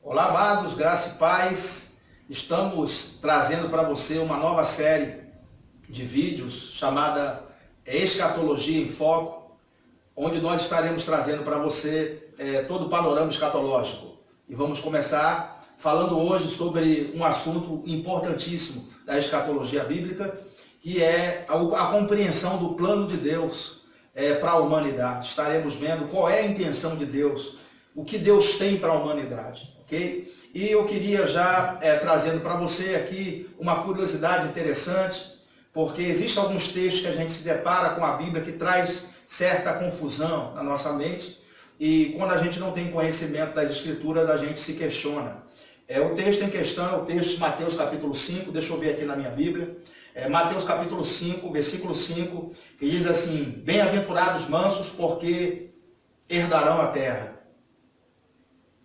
Olá, amados, graça e paz. Estamos trazendo para você uma nova série de vídeos chamada Escatologia em Foco, onde nós estaremos trazendo para você todo o panorama escatológico. E vamos começar falando hoje sobre um assunto importantíssimo da escatologia bíblica, que é a compreensão do plano de Deus para a humanidade. Estaremos vendo qual é a intenção de Deus, o que Deus tem para a humanidade. Okay? E eu queria já trazendo para você aqui uma curiosidade interessante, porque existem alguns textos que a gente se depara com a Bíblia que traz certa confusão na nossa mente, e quando a gente não tem conhecimento das Escrituras, a gente se questiona. O texto em questão é o texto de Mateus capítulo 5, deixa eu ver aqui na minha Bíblia, Mateus capítulo 5, versículo 5, que diz assim: bem-aventurados mansos, porque herdarão a terra.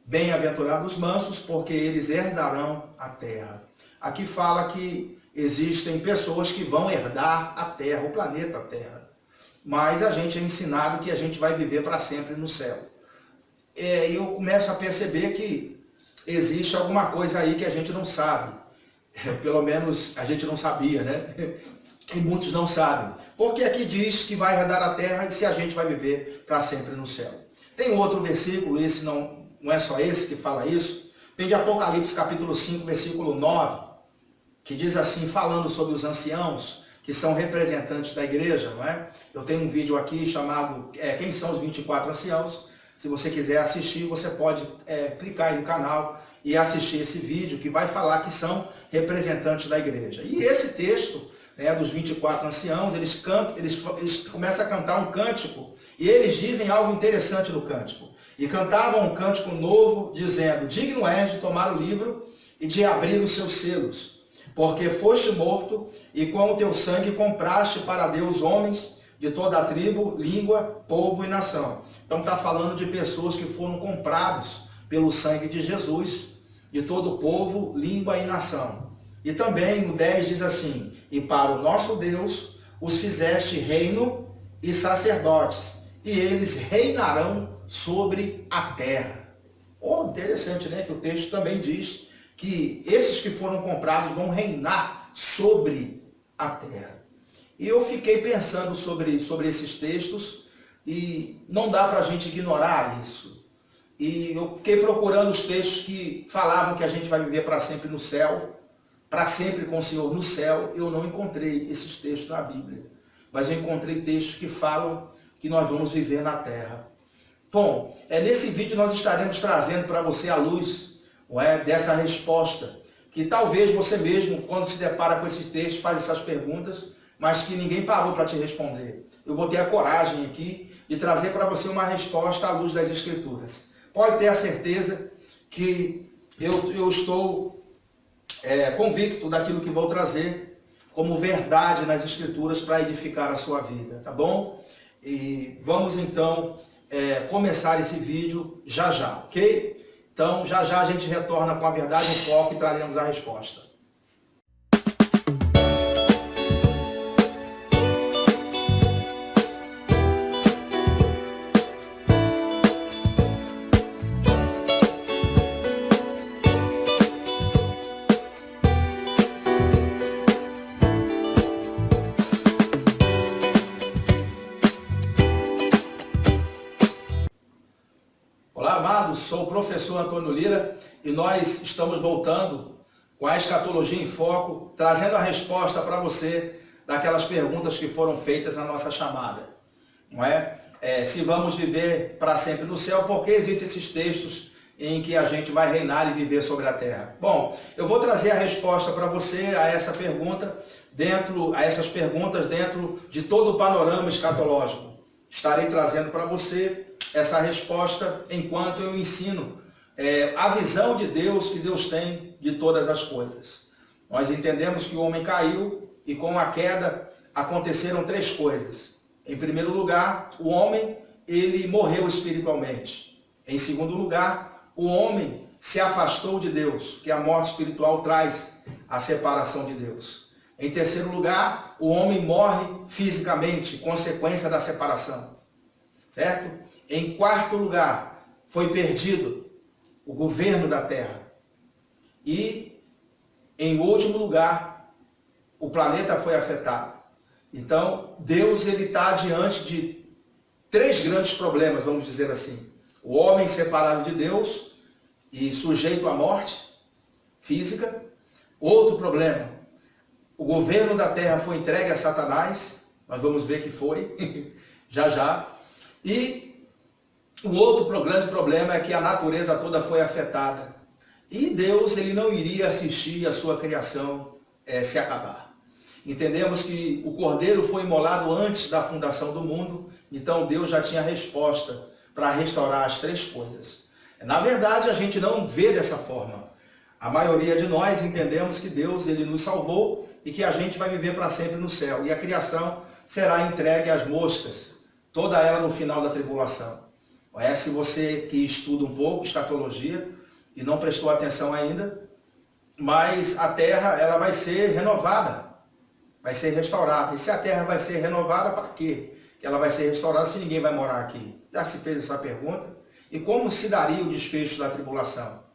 Bem-aventurados mansos, porque eles herdarão a terra. Aqui fala que existem pessoas que vão herdar a terra, o planeta Terra. Mas a gente é ensinado que a gente vai viver para sempre no céu. E eu começo a perceber que existe alguma coisa aí que a gente não sabe. Pelo menos a gente não sabia, né? E muitos não sabem. Porque aqui diz que vai herdar a terra e se a gente vai viver para sempre no céu. Tem outro versículo, esse não é só esse que fala isso. Tem de Apocalipse capítulo 5, versículo 9, que diz assim, falando sobre os anciãos, que são representantes da igreja, não é? Eu tenho um vídeo aqui chamado Quem são os 24 anciãos? Se você quiser assistir, você pode clicar aí no canal e assistir esse vídeo, que vai falar que são representantes da igreja. E esse texto, dos 24 anciãos, eles começam a cantar um cântico, e eles dizem algo interessante no cântico. E cantavam um cântico novo, dizendo: digno és de tomar o livro e de abrir os seus selos, porque foste morto, e com o teu sangue compraste para Deus homens de toda a tribo, língua, povo e nação. Então está falando de pessoas que foram comprados pelo sangue de Jesus, de todo o povo, língua e nação. E também no 10 diz assim: e para o nosso Deus os fizeste reino e sacerdotes, e eles reinarão sobre a terra. Interessante, né? Que o texto também diz que esses que foram comprados vão reinar sobre a terra. E eu fiquei pensando sobre esses textos, e não dá para a gente ignorar isso. E eu fiquei procurando os textos que falavam que a gente vai viver para sempre no céu, para sempre com o Senhor no céu. Eu não encontrei esses textos na Bíblia, mas eu encontrei textos que falam que nós vamos viver na terra. Bom, nesse vídeo nós estaremos trazendo para você a luz dessa resposta, que talvez você mesmo, quando se depara com esses textos, faz essas perguntas, mas que ninguém parou para te responder. Eu vou ter a coragem aqui de trazer para você uma resposta à luz das Escrituras. Pode ter a certeza que eu estou convicto daquilo que vou trazer como verdade nas Escrituras para edificar a sua vida, tá bom? E vamos então começar esse vídeo já, ok? Então já a gente retorna com a verdade em foco e traremos a resposta. Olá, amados, sou o professor Antônio Lira e nós estamos voltando com a Escatologia em Foco, trazendo a resposta para você daquelas perguntas que foram feitas na nossa chamada. Não é? Se vamos viver para sempre no céu, porque existem esses textos em que a gente vai reinar e viver sobre a terra. Bom, eu vou trazer a resposta para você a essas perguntas dentro de todo o panorama escatológico. Estarei trazendo para você essa resposta enquanto eu ensino a visão de Deus que Deus tem de todas as coisas. Nós entendemos que o homem caiu e com a queda aconteceram três coisas. Em primeiro lugar, o homem ele morreu espiritualmente. Em segundo lugar, o homem se afastou de Deus, que a morte espiritual traz a separação de Deus. Em terceiro lugar, o homem morre fisicamente, consequência da separação. Certo? Em quarto lugar, foi perdido o governo da terra. E, em último lugar, o planeta foi afetado. Então, Deus está diante de 3 grandes problemas, vamos dizer assim. O homem separado de Deus e sujeito à morte física. Outro problema, o governo da terra foi entregue a Satanás. Nós vamos ver que foi, já já. E o outro grande problema é que a natureza toda foi afetada. E Deus, ele não iria assistir a sua criação se acabar. Entendemos que o Cordeiro foi imolado antes da fundação do mundo, então Deus já tinha resposta para restaurar as 3 coisas. Na verdade, a gente não vê dessa forma. A maioria de nós entendemos que Deus, ele nos salvou e que a gente vai viver para sempre no céu. E a criação será entregue às moscas, toda ela no final da tribulação. Se você que estuda um pouco escatologia e não prestou atenção ainda, mas a terra, ela vai ser renovada, vai ser restaurada. E se a terra vai ser renovada, para quê? Ela vai ser restaurada se ninguém vai morar aqui. Já se fez essa pergunta? E como se daria o desfecho da tribulação?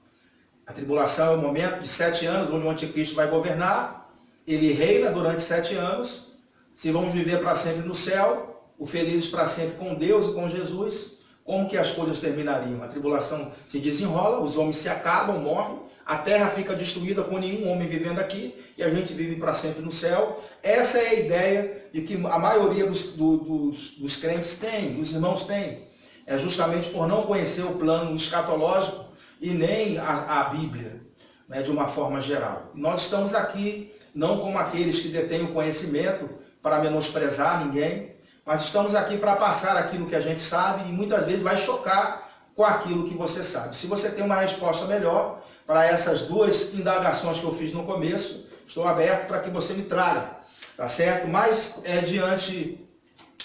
A tribulação é o momento de 7 anos, onde o anticristo vai governar. Ele reina durante 7 anos. Se vamos viver para sempre no céu, o felizes para sempre com Deus e com Jesus, como que as coisas terminariam? A tribulação se desenrola, os homens se acabam, morrem, a terra fica destruída com nenhum homem vivendo aqui, e a gente vive para sempre no céu. Essa é a ideia de que a maioria dos crentes tem, dos irmãos tem. É justamente por não conhecer o plano escatológico e nem a Bíblia, né, de uma forma geral. Nós estamos aqui não como aqueles que detêm o conhecimento para menosprezar ninguém, mas estamos aqui para passar aquilo que a gente sabe e muitas vezes vai chocar com aquilo que você sabe. Se você tem uma resposta melhor para essas 2 indagações que eu fiz no começo, estou aberto para que você me traga, tá certo? Mas diante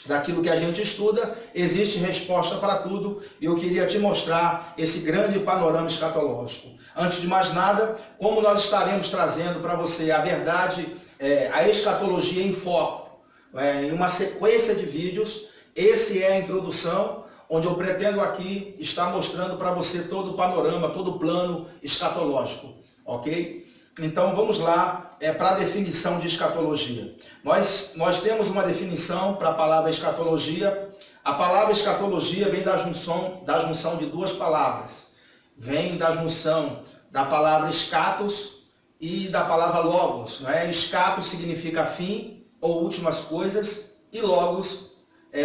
daquilo que a gente estuda, existe resposta para tudo, e eu queria te mostrar esse grande panorama escatológico. Antes de mais nada, como nós estaremos trazendo para você a verdade, a escatologia em foco, em uma sequência de vídeos. Esse é a introdução, onde eu pretendo aqui estar mostrando para você todo o panorama, todo o plano escatológico, ok? Então vamos lá para a definição de escatologia. Nós temos uma definição para a palavra escatologia. A palavra escatologia vem da junção de 2 palavras. Vem da junção da palavra escatos e da palavra logos. Escatos significa fim ou últimas coisas, e logos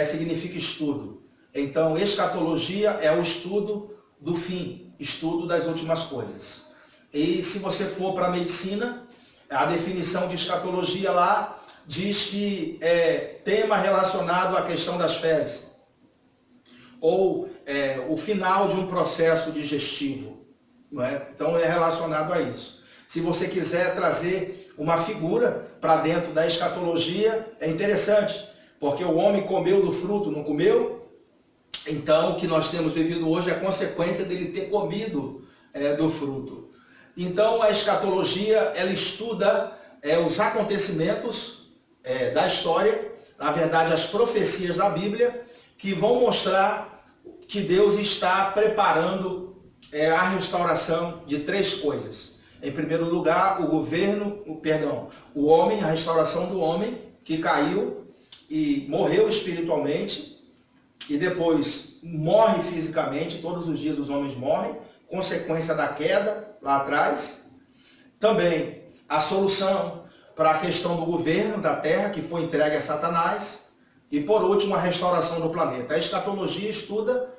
significa estudo. Então, escatologia é o estudo do fim, estudo das últimas coisas. E se você for para a medicina, a definição de escatologia lá diz que é tema relacionado à questão das fezes, ou o final de um processo digestivo. Então, é relacionado a isso. Se você quiser trazer uma figura para dentro da escatologia, é interessante, porque o homem comeu do fruto, não comeu? Então, o que nós temos vivido hoje é a consequência dele ter comido do fruto. Então, a escatologia, ela estuda os acontecimentos da história, na verdade, as profecias da Bíblia, que vão mostrar que Deus está preparando a restauração de 3 coisas. Em primeiro lugar, o homem, a restauração do homem que caiu e morreu espiritualmente, e depois morre fisicamente. Todos os dias os homens morrem, consequência da queda lá atrás. Também a solução para a questão do governo da terra, que foi entregue a Satanás. E por último, a restauração do planeta. A escatologia estuda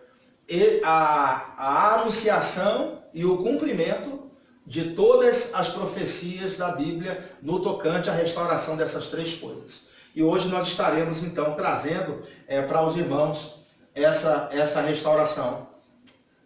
a anunciação e o cumprimento de todas as profecias da Bíblia no tocante à restauração dessas 3 coisas. E hoje nós estaremos então trazendo para os irmãos essa restauração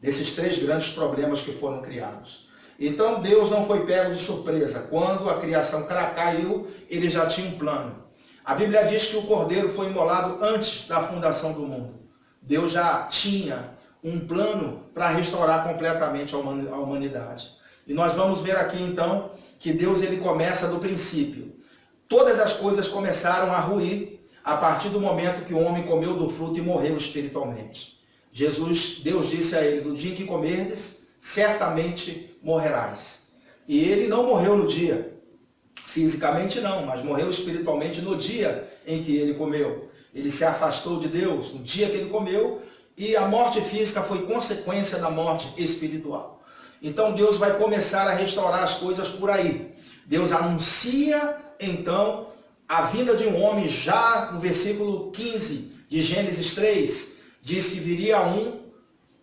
desses 3 grandes problemas que foram criados. Então Deus não foi pego de surpresa. Quando a criação caiu, ele já tinha um plano. A Bíblia diz que o Cordeiro foi imolado antes da fundação do mundo. Deus já tinha um plano para restaurar completamente a humanidade. E nós vamos ver aqui então que Deus, ele começa do princípio. Todas as coisas começaram a ruir a partir do momento que o homem comeu do fruto e morreu espiritualmente. Deus disse a ele: do dia em que comerdes, certamente morrerás. E ele não morreu no dia, fisicamente não, mas morreu espiritualmente no dia em que ele comeu. Ele se afastou de Deus no dia que ele comeu, e a morte física foi consequência da morte espiritual. Então Deus vai começar a restaurar as coisas por aí. Deus anuncia, então, a vinda de um homem, já no versículo 15 de Gênesis 3, diz que viria um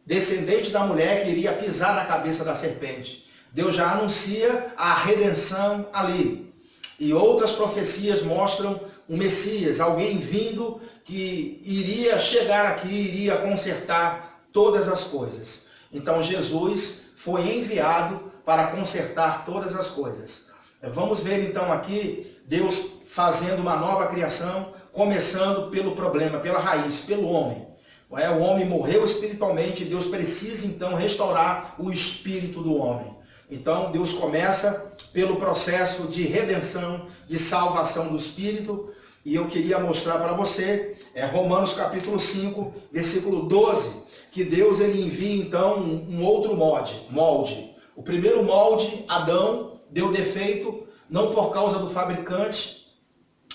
descendente da mulher que iria pisar na cabeça da serpente. Deus já anuncia a redenção ali. E outras profecias mostram o Messias, alguém vindo que iria chegar aqui, iria consertar todas as coisas. Então Jesus foi enviado para consertar todas as coisas. Vamos ver então aqui Deus fazendo uma nova criação, começando pelo problema, pela raiz, pelo homem. O homem morreu espiritualmente, Deus precisa então restaurar o espírito do homem. Então Deus começa pelo processo de redenção, de salvação do espírito, e eu queria mostrar para você, Romanos capítulo 5, versículo 12, que Deus ele envia então um outro molde. O primeiro molde, Adão, deu defeito, não por causa do fabricante,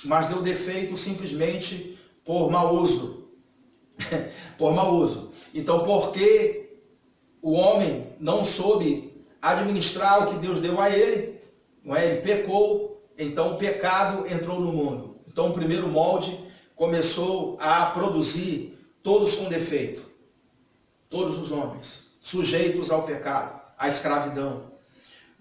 mas deu defeito simplesmente por mau uso. Por mau uso. Então, porque o homem não soube administrar o que Deus deu a ele, ele pecou, então o pecado entrou no mundo. Então o primeiro molde começou a produzir todos com defeito, todos os homens, sujeitos ao pecado, à escravidão.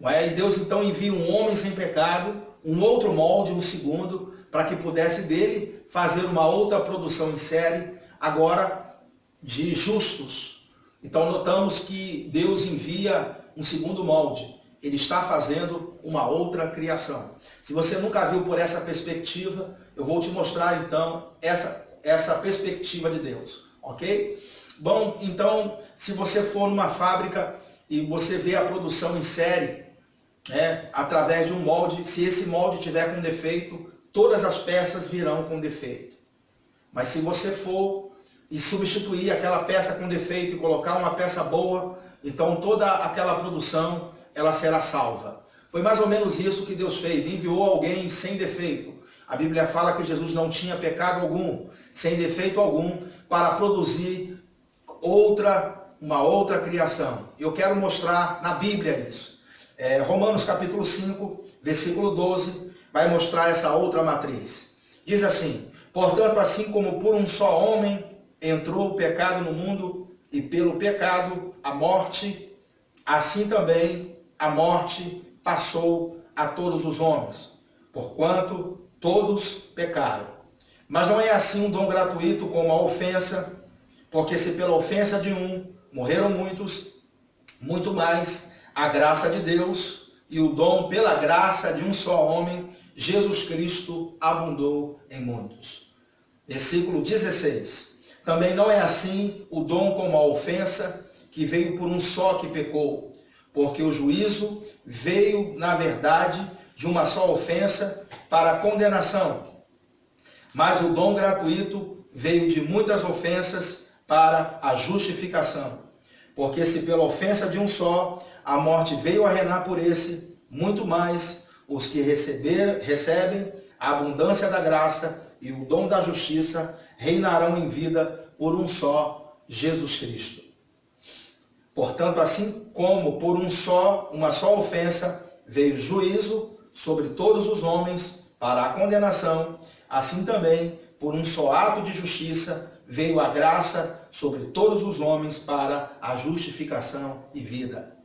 E Deus então envia um homem sem pecado, um outro molde, um segundo, para que pudesse dele fazer uma outra produção em série, agora de justos. Então notamos que Deus envia um segundo molde. Ele está fazendo uma outra criação. Se você nunca viu por essa perspectiva, eu vou te mostrar então essa perspectiva de Deus, ok? Bom, então, se você for numa fábrica e você vê a produção em série, através de um molde, se esse molde tiver com defeito, todas as peças virão com defeito. Mas se você for e substituir aquela peça com defeito e colocar uma peça boa, então toda aquela produção ela será salva. Foi mais ou menos isso que Deus fez, enviou alguém sem defeito. A Bíblia fala que Jesus não tinha pecado algum, sem defeito algum, para produzir uma outra criação. Eu quero mostrar na Bíblia isso. Romanos capítulo 5, versículo 12, vai mostrar essa outra matriz. Diz assim: portanto, assim como por um só homem entrou o pecado no mundo, e pelo pecado a morte, assim também a morte passou a todos os homens, porquanto todos pecaram. Mas não é assim um dom gratuito como a ofensa, porque se pela ofensa de um morreram muitos, muito mais a graça de Deus e o dom pela graça de um só homem, Jesus Cristo, abundou em muitos. Versículo 16. Também não é assim o dom como a ofensa, que veio por um só que pecou, porque o juízo veio, na verdade, de uma só ofensa para a condenação. Mas o dom gratuito veio de muitas ofensas para a justificação. Porque se pela ofensa de um só a morte veio a reinar por esse, muito mais os que recebem a abundância da graça e o dom da justiça reinarão em vida por um só, Jesus Cristo. Portanto, assim como por uma só ofensa veio juízo sobre todos os homens para a condenação, assim também por um só ato de justiça veio a graça sobre todos os homens para a justificação e vida.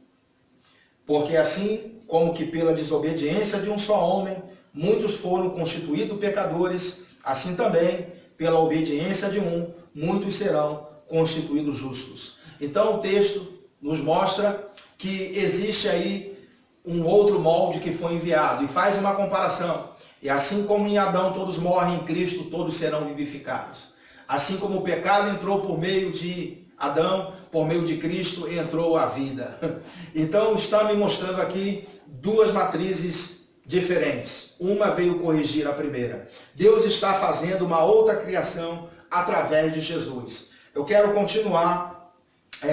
Porque assim como que pela desobediência de um só homem muitos foram constituídos pecadores, assim também pela obediência de um muitos serão constituídos justos. Então o texto nos mostra que existe aí um outro molde que foi enviado e faz uma comparação. E assim como em Adão todos morrem, em Cristo todos serão vivificados. Assim como o pecado entrou por meio de Adão, por meio de Cristo entrou a vida. Então está me mostrando aqui duas matrizes diferentes. Uma veio corrigir a primeira. Deus está fazendo uma outra criação através de Jesus. Eu quero continuar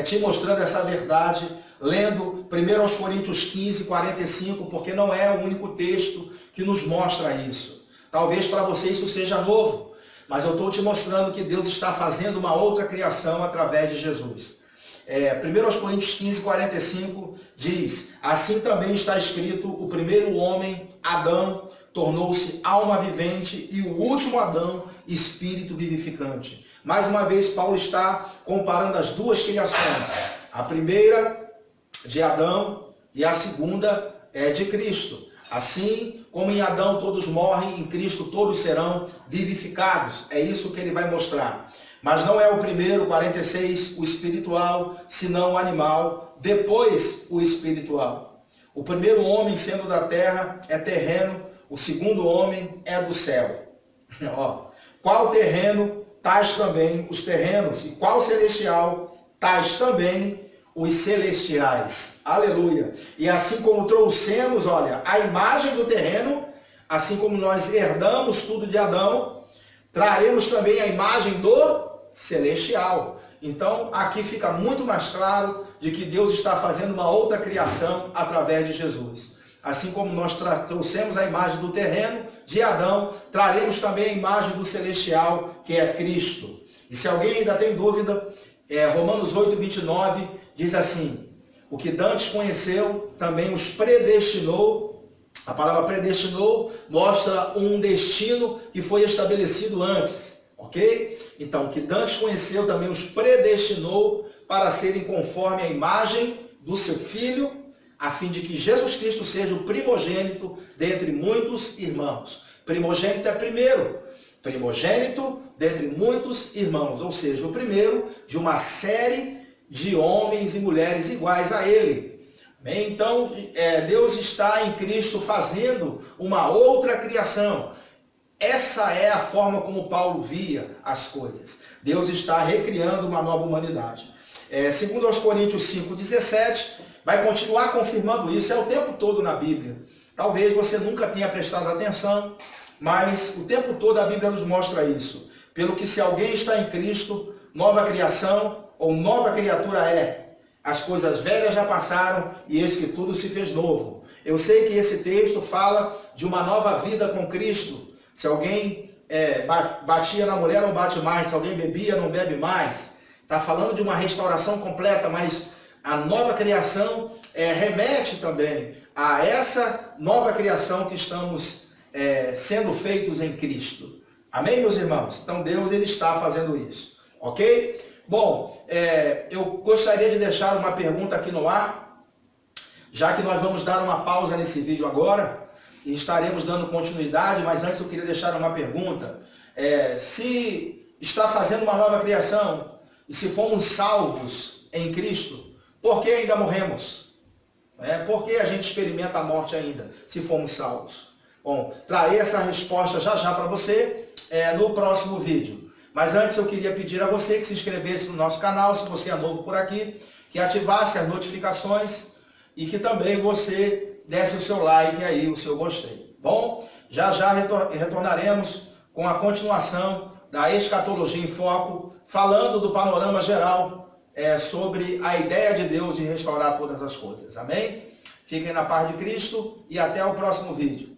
te mostrando essa verdade lendo 1 Coríntios 15, 45, porque não é o único texto que nos mostra isso. Talvez para você isso seja novo, mas eu estou te mostrando que Deus está fazendo uma outra criação através de Jesus. 1 Coríntios 15, 45 diz: assim também está escrito, o primeiro homem, Adão, tornou-se alma vivente, e o último Adão, espírito vivificante. Mais uma vez, Paulo está comparando as duas criações. A primeira de Adão e a segunda é de Cristo. Assim como em Adão todos morrem, em Cristo todos serão vivificados. É isso que ele vai mostrar. Mas não é o primeiro, 46, o espiritual, senão o animal, depois o espiritual. O primeiro homem, sendo da terra, é terreno, o segundo homem é do céu. Qual terreno, tais também os terrenos, e qual celestial, tais também os celestiais. Aleluia. E assim como trouxemos, olha, a imagem do terreno, assim como nós herdamos tudo de Adão, traremos também a imagem do celestial. Então, aqui fica muito mais claro de que Deus está fazendo uma outra criação através de Jesus. Assim como nós trouxemos a imagem do terreno, de Adão, traremos também a imagem do celestial, que é Cristo. E se alguém ainda tem dúvida, Romanos 8, 29 diz assim: o que dantes conheceu, também os predestinou. A palavra predestinou mostra um destino que foi estabelecido antes, ok? Então, o que dantes conheceu, também os predestinou para serem conforme a imagem do seu Filho, a fim de que Jesus Cristo seja o primogênito dentre muitos irmãos. Primogênito é primeiro. Primogênito dentre muitos irmãos, ou seja, o primeiro de uma série de homens e mulheres iguais a ele. Então, Deus está em Cristo fazendo uma outra criação. Essa é a forma como Paulo via as coisas. Deus está recriando uma nova humanidade. Segundo aos Coríntios 5,17, vai continuar confirmando isso, é o tempo todo na Bíblia. Talvez você nunca tenha prestado atenção, mas o tempo todo a Bíblia nos mostra isso. Pelo que se alguém está em Cristo, nova criação ou nova criatura é. As coisas velhas já passaram e eis que tudo se fez novo. Eu sei que esse texto fala de uma nova vida com Cristo. Se alguém batia na mulher, não bate mais. Se alguém bebia, não bebe mais. Está falando de uma restauração completa, mas a nova criação remete também a essa nova criação que estamos sendo feitos em Cristo. Amém, meus irmãos? Então Deus ele está fazendo isso, ok? Bom, eu gostaria de deixar uma pergunta aqui no ar, já que nós vamos dar uma pausa nesse vídeo agora, e estaremos dando continuidade, mas antes eu queria deixar uma pergunta. Se está fazendo uma nova criação, e se fomos salvos em Cristo, por que ainda morremos? Por que a gente experimenta a morte ainda, se fomos salvos? Bom, trarei essa resposta já para você no próximo vídeo. Mas antes eu queria pedir a você que se inscrevesse no nosso canal, se você é novo por aqui, que ativasse as notificações e que também você desse o seu like aí, o seu gostei. Bom, já retornaremos com a continuação da Escatologia em Foco, falando do panorama geral sobre a ideia de Deus de restaurar todas as coisas. Amém? Fiquem na paz de Cristo e até o próximo vídeo.